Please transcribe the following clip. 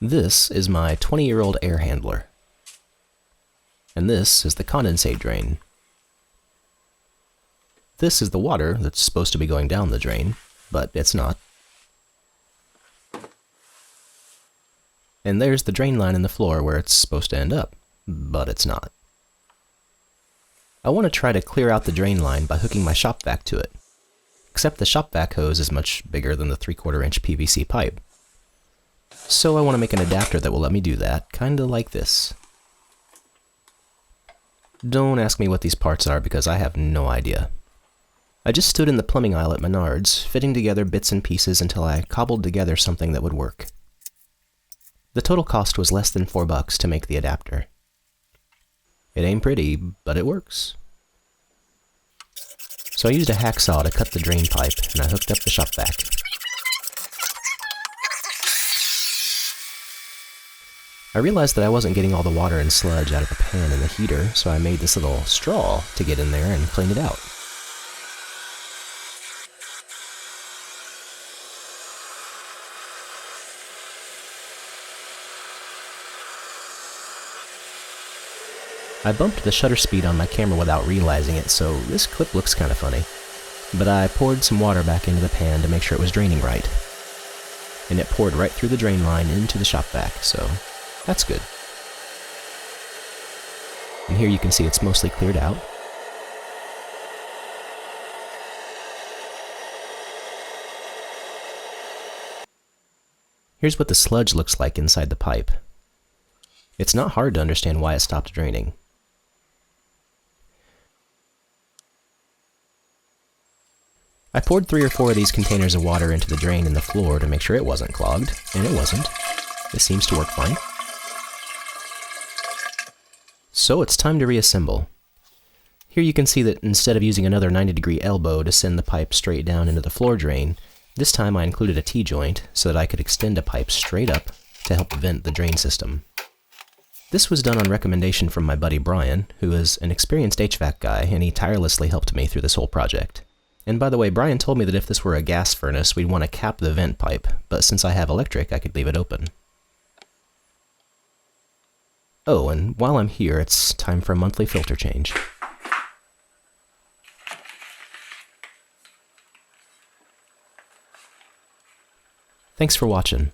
This is my 20-year-old air handler. And this is the condensate drain. This is the water that's supposed to be going down the drain, but it's not. And there's the drain line in the floor where it's supposed to end up, but it's not. I want to try to clear out the drain line by hooking my shop vac to it, except the shop vac hose is much bigger than the 3/4 inch PVC pipe. So I want to make an adapter that will let me do that, kinda like this. Don't ask me what these parts are because I have no idea. I just stood in the plumbing aisle at Menards, fitting together bits and pieces until I cobbled together something that would work. The total cost was less than $4 to make the adapter. It ain't pretty, but it works. So I used a hacksaw to cut the drain pipe, and I hooked up the shop vac. I realized that I wasn't getting all the water and sludge out of the pan and the heater, so I made this little straw to get in there and clean it out. I bumped the shutter speed on my camera without realizing it, so this clip looks kinda funny. But I poured some water back into the pan to make sure it was draining right. And it poured right through the drain line into the shop vac, so that's good. And here you can see it's mostly cleared out. Here's what the sludge looks like inside the pipe. It's not hard to understand why it stopped draining. I poured 3 or 4 of these containers of water into the drain in the floor to make sure it wasn't clogged, and it wasn't. It seems to work fine. So it's time to reassemble. Here you can see that instead of using another 90-degree elbow to send the pipe straight down into the floor drain, this time I included a T-joint so that I could extend a pipe straight up to help vent the drain system. This was done on recommendation from my buddy Brian, who is an experienced HVAC guy, and he tirelessly helped me through this whole project. And by the way, Brian told me that if this were a gas furnace, we'd want to cap the vent pipe, but since I have electric, I could leave it open. Oh, and while I'm here, it's time for a monthly filter change. Thanks for watching.